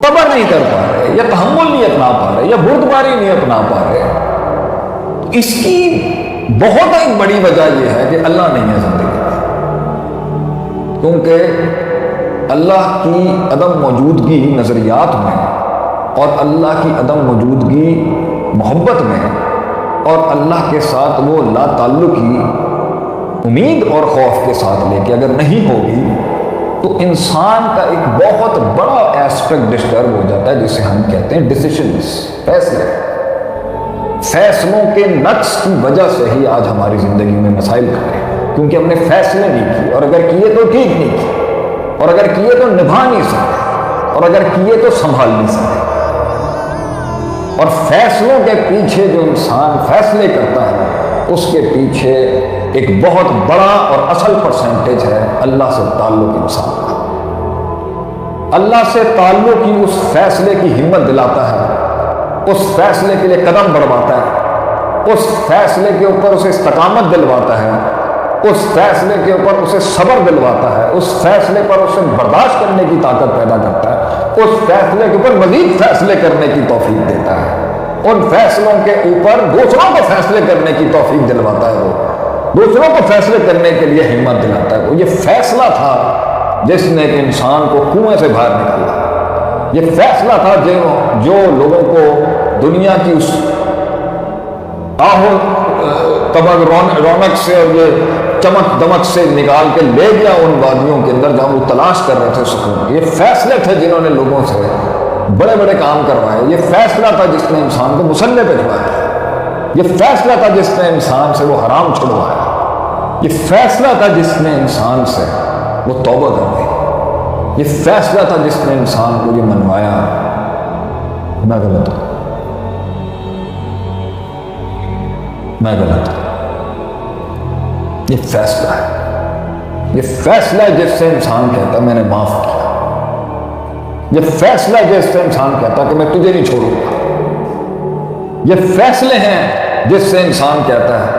صبر نہیں کر پا رہے یا تحمل نہیں اپنا پا رہے یا بردباری نہیں اپنا پا رہے، اس کی بہت ایک بڑی وجہ یہ ہے کہ اللہ نہیں ہے زندگی میں، کیونکہ اللہ کی عدم موجودگی نظریات میں اور اللہ کی عدم موجودگی محبت میں اور اللہ کے ساتھ وہ لا تعلقی امید اور خوف کے ساتھ لے کے اگر نہیں ہوگی تو انسان کا ایک بہت بڑا ایسپیکٹ ڈسٹرب ہو جاتا ہے، جسے ہم کہتے ہیں ڈیسیشنز، فیصلوں کے نقص کی وجہ سے ہی آج ہماری زندگی میں مسائل کھڑے ہیں، کیونکہ ہم نے فیصلے نہیں کیے، اور اگر کیے تو ٹھیک نہیں کیے، اور اگر کیے تو نبھا نہیں سکے، اور اگر کیے تو سنبھال نہیں سکے۔ اور فیصلوں کے پیچھے جو انسان فیصلے کرتا ہے اس کے پیچھے ایک بہت بڑا اور اصل پرسنٹیج ہے اللہ سے تعلق انسان کا۔ اللہ سے تعلق ہی اس فیصلے کی ہمت دلاتا ہے، اس فیصلے کے لیے قدم بڑھواتا ہے، اس فیصلے کے اوپر اسے استقامت دلواتا ہے، اس فیصلے کے اوپر اسے صبر دلواتا ہے، اس فیصلے پر اسے برداشت کرنے کی طاقت پیدا کرتا ہے، اس فیصلے کے اوپر مزید فیصلے کرنے کی توفیق دیتا ہے، ان فیصلوں کے اوپر دوسروں کو فیصلے کرنے کی توفیق دلواتا ہے، وہ دوسروں کو فیصلے کرنے کے لیے ہمت دلاتا ہے۔ وہ یہ فیصلہ تھا جس نے انسان کو کنویں سے باہر نکالا، یہ فیصلہ تھا جو لوگوں کو دنیا کی اس آہو تبغ رونق سے اور یہ چمک دمک سے نکال کے لے گیا ان وادیوں کے اندر جہاں وہ تلاش کر رہے تھے سکون۔ یہ فیصلے تھے جنہوں نے لوگوں سے بڑے بڑے کام کروائے، یہ فیصلہ تھا جس نے انسان کو مسلح پہ جھکایا، یہ فیصلہ تھا جس نے انسان سے وہ حرام چھڑوایا، یہ فیصلہ تھا جس نے انسان سے وہ توبہ کر دی، یہ فیصلہ تھا جس نے انسان کو یہ منوایا میں غلط ہوں، میں غلط ہوں۔ یہ فیصلہ ہے، یہ فیصلہ ہے جس سے انسان کہتا ہے میں نے معاف کیا، یہ فیصلہ ہے جس سے انسان کہتا ہے کہ میں تجھے نہیں چھوڑوں گا، یہ فیصلے ہیں جس سے انسان کہتا ہے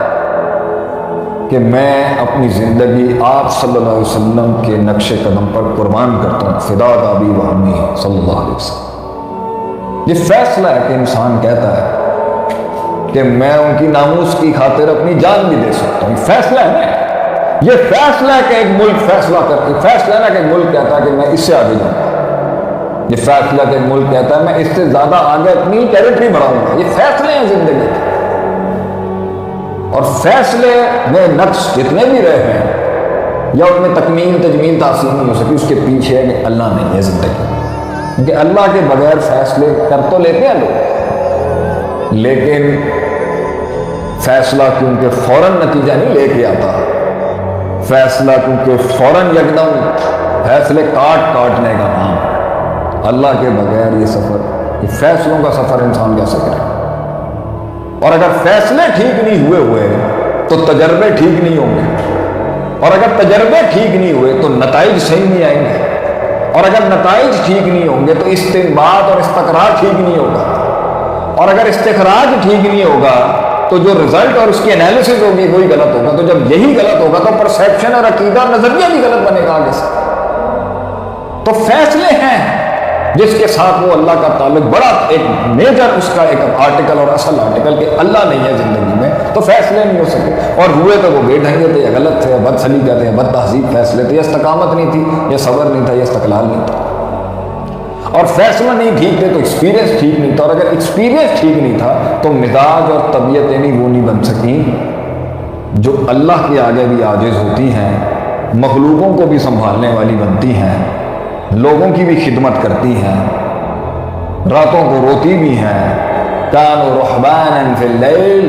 کہ میں اپنی زندگی آپ صلی اللہ علیہ وسلم کے نقش قدم پر قربان کرتا ہوں، فداک ابی و امی صلی اللہ علیہ وسلم۔ یہ فیصلہ ہے کہ انسان کہتا ہے کہ میں ان کی ناموس کی خاطر اپنی جان بھی دے سکتا ہوں، یہ فیصلہ ہے نا، یہ فیصلہ ہے کہ ایک ملک فیصلہ کرتا ہے، فیصلہ ہے نا کہ ایک ملک کہتا ہے کہ میں اس سے آگے جاؤں گا، یہ فیصلہ کہ ملک کہتا ہے میں اس سے زیادہ آگے اپنی ٹیریٹری بڑھاؤں گا، یہ فیصلے ہیں زندگی کے۔ اور فیصلے میں نقص جتنے بھی رہے ہیں یا ان میں تکمیل تجمیل تحصیل نہیں ہو سکی، اس کے پیچھے ہے کہ اللہ نہیں ہے زندگی، کیونکہ اللہ کے بغیر فیصلے کر تو لیتے ہیں لوگ، لیکن فیصلہ کیونکہ فوراً نتیجہ نہیں لے کے آتا، فیصلہ کیونکہ فوراً یکدم فیصلے کاٹنے کا نام، اللہ کے بغیر یہ سفر، یہ فیصلوں کا سفر انسان کیسے کرے؟ اور اگر فیصلے ٹھیک نہیں ہوئے تو تجربے ٹھیک نہیں ہوں گے، اور اگر تجربے ٹھیک نہیں ہوئے تو نتائج صحیح نہیں آئیں گے، اور اگر نتائج ٹھیک نہیں ہوں گے تو استنباط اور استقرار ٹھیک نہیں ہوگا، اور اگر استخراج ٹھیک نہیں ہوگا تو جو رزلٹ اور اس کی انالیسز ہوگی وہی غلط ہوگا، تو جب یہی غلط ہوگا تو پرسیپشن اور عقیدہ اور نظریہ بھی غلط بنے گا آگے سے۔ تو فیصلے ہیں جس کے ساتھ وہ اللہ کا تعلق، بڑا ایک میجر اس کا ایک آرٹیکل اور اصل آرٹیکل کہ اللہ نہیں ہے زندگی میں، تو فیصلے نہیں ہو سکے، اور ہوئے تو وہ بے ڈھنگے تھے یا غلط تھے یا بد سلیقہ تھے یا بد تہذیب فیصلے تھے، یا استقامت نہیں تھی یا صبر نہیں تھا یا استقلال نہیں تھا، اور فیصلہ نہیں ٹھیک تھے تو ایکسپیرینس ٹھیک نہیں تھا، اور اگر ایکسپیرینس ٹھیک نہیں تھا تو مزاج اور طبیعتیں بھی وہ نہیں بن سکیں جو اللہ کے آگے بھی عاجز ہوتی ہیں، مخلوقوں کو بھی سنبھالنے والی بنتی ہیں، لوگوں کی بھی خدمت کرتی ہیں، راتوں کو روتی بھی ہیں، کانوا رہبانا فی اللیل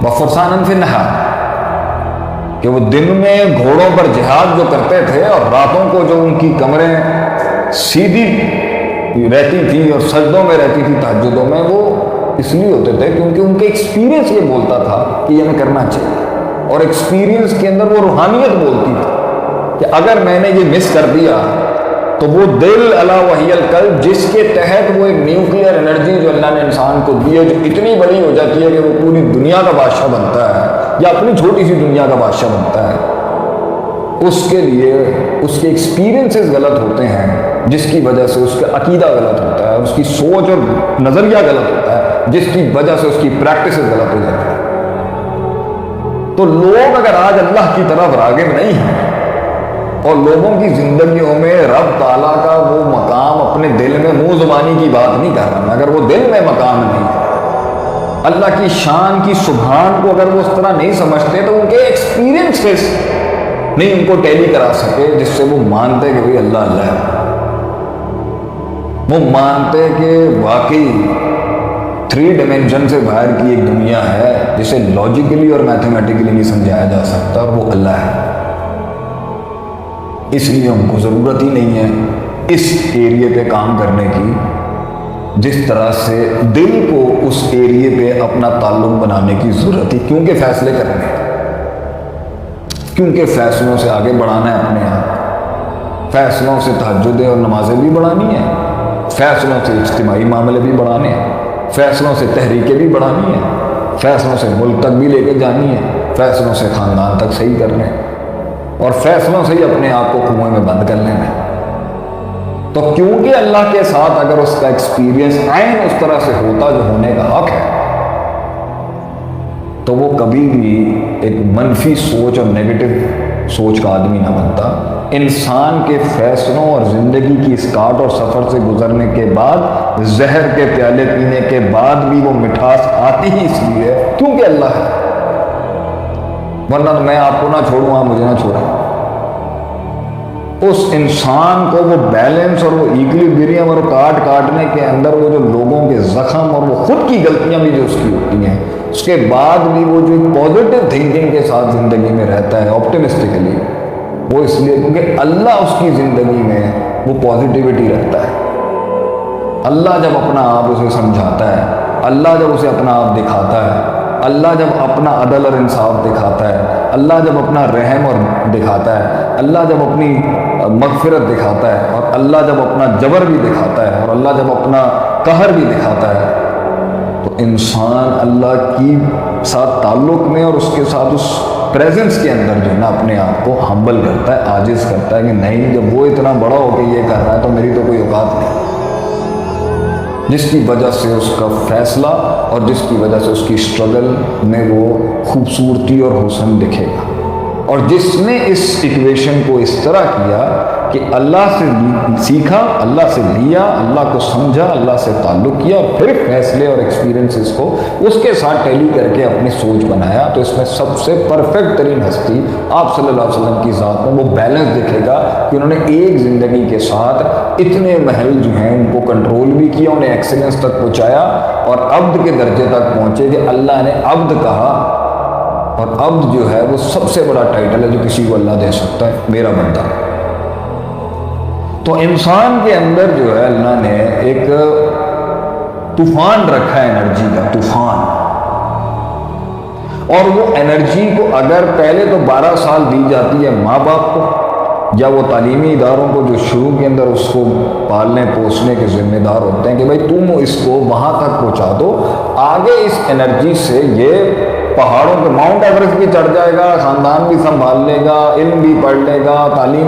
وفرسانا فی النہار، کہ وہ دن میں گھوڑوں پر جہاد جو کرتے تھے اور راتوں کو جو ان کی کمریں سیدھی رہتی تھی اور سجدوں میں رہتی تھی تہجدوں میں، وہ اس لیے ہوتے تھے کیونکہ ان کے ایکسپیرینس یہ بولتا تھا کہ یہ ہمیں کرنا چاہیے، اور ایکسپیرینس کے اندر وہ روحانیت بولتی تھی کہ اگر میں نے یہ مس کر دیا تو وہ دل الا وحی القلب، جس کے تحت وہ ایک نیوکلیئر انرجی جو اللہ نے انسان کو دی ہے، جو اتنی بڑی ہو جاتی ہے کہ وہ پوری دنیا کا بادشاہ بنتا ہے یا اپنی چھوٹی سی دنیا کا بادشاہ بنتا ہے، اس کے لیے اس کے ایکسپیرینسز غلط ہوتے ہیں جس کی وجہ سے اس کا عقیدہ غلط ہوتا ہے، اس کی سوچ اور نظریہ غلط ہوتا ہے، جس کی وجہ سے اس کی پریکٹسز غلط ہو جاتی ہیں۔ تو لوگ اگر آج اللہ کی طرف راغب نہیں ہیں اور لوگوں کی زندگیوں میں رب تعالیٰ کا وہ مقام اپنے دل میں، منہ زبانی کی بات نہیں کر رہا میں، اگر وہ دل میں مقام نہیں ہے، اللہ کی شان کی سبحان کو اگر وہ اس طرح نہیں سمجھتے تو ان کے ایکسپیرینسز نہیں ان کو ٹیلی کرا سکے جس سے وہ مانتے کہ بھئی اللہ اللہ ہے، وہ مانتے کہ واقعی 3 ڈائمینشن سے باہر کی ایک دنیا ہے جسے لاجیکلی اور میتھمیٹیکلی نہیں سمجھایا جا سکتا، اور وہ اللہ ہے۔ اس لیے ہم کو ضرورت ہی نہیں ہے اس ایریے پہ کام کرنے کی، جس طرح سے دل کو اس ایریے پہ اپنا تعلق بنانے کی ضرورت ہے، کیونکہ فیصلے کرنے ہیں، کیونکہ فیصلوں سے آگے بڑھانا ہے اپنے آپ، فیصلوں سے تہجدیں اور نمازیں بھی بڑھانی ہیں، فیصلوں سے اجتماعی معاملے بھی بڑھانے ہیں، فیصلوں سے تحریکیں بھی بڑھانی ہیں، فیصلوں سے ملک تک بھی لے کے جانی ہے، فیصلوں سے خاندان تک صحیح کرنے ہیں، اور فیصلوں سے ہی اپنے آپ کو کنویں میں بند کر لینا ہے۔ تو کیونکہ اللہ کے ساتھ اگر اس کا ایکسپیرینس عین اس طرح سے ہوتا جو ہونے کا حق ہے، تو وہ کبھی بھی ایک منفی سوچ اور نیگیٹو سوچ کا آدمی نہ بنتا۔ انسان کے فیصلوں اور زندگی کی اس کاٹ اور سفر سے گزرنے کے بعد، زہر کے پیالے پینے کے بعد بھی وہ مٹھاس آتی ہی اس لیے کیونکہ اللہ ہے، ورنہ تو میں آپ کو نہ چھوڑوں، آپ مجھے نہ چھوڑیں۔ اس انسان کو وہ بیلنس اور وہ ایکولیبریم اور کاٹنے کے اندر وہ جو لوگوں کے زخم اور وہ خود کی غلطیاں بھی جو اس کی ہوتی ہیں، اس کے بعد بھی وہ جو ایک پازیٹیو تھنکنگ کے ساتھ زندگی میں رہتا ہے، آپٹمسٹکلی، وہ اس لیے کیونکہ اللہ اس کی زندگی میں وہ پازیٹیوٹی رکھتا ہے۔ اللہ جب اپنا آپ اسے سمجھاتا ہے، اللہ جب اسے اپنا آپ دکھاتا ہے، اللہ جب اپنا عدل اور انصاف دکھاتا ہے، اللہ جب اپنا رحم اور دکھاتا ہے، اللہ جب اپنی مغفرت دکھاتا ہے، اور اللہ جب اپنا جبر بھی دکھاتا ہے، اور اللہ جب اپنا قہر بھی دکھاتا ہے، تو انسان اللہ کی ساتھ تعلق میں اور اس کے ساتھ اس پریزنس کے اندر جو ہے نا اپنے آپ کو ہمبل کرتا ہے، عاجز کرتا ہے کہ نہیں، جب وہ اتنا بڑا ہو کے یہ کر رہا ہے تو میری تو کوئی اوقات نہیں، جس کی وجہ سے اس کا فیصلہ اور جس کی وجہ سے اس کی اسٹرگل میں وہ خوبصورتی اور حسن دکھے گا۔ اور جس نے اس ایکویشن کو اس طرح کیا کہ اللہ سے سیکھا، اللہ سے لیا، اللہ کو سمجھا، اللہ سے تعلق کیا، اور پھر فیصلے اور ایکسپیرینسز کو اس کے ساتھ ٹیلی کر کے اپنی سوچ بنایا، تو اس میں سب سے پرفیکٹ ترین ہستی آپ صلی اللہ علیہ وسلم کی ذات میں وہ بیلنس دکھے گا کہ انہوں نے ایک زندگی کے ساتھ اتنے محل جو ہیں ان کو کنٹرول بھی کیا، انہیں ایکسلنس تک پہنچایا، اور عبد کے درجے تک پہنچے کہ اللہ نے عبد کہا، اور عبد جو ہے وہ سب سے بڑا ٹائٹل ہے جو کسی کو اللہ دے سکتا ہے، میرا بندہ۔ تو انسان کے اندر جو ہے اللہ نے ایک طوفان رکھا ہے، انرجی کا طوفان، اور وہ انرجی کو اگر پہلے تو 12 سال دی جاتی ہے ماں باپ کو یا وہ تعلیمی اداروں کو جو شروع کے اندر اس کو پالنے پوسنے کے ذمہ دار ہوتے ہیں کہ بھائی تم اس کو وہاں تک پہنچا دو، آگے اس انرجی سے یہ پہاڑوں پہ ماؤنٹ ایوریسٹ بھی چڑھ جائے گا، خاندان بھی سنبھال لے گا، علم بھی پڑھ لے گا، تعلیم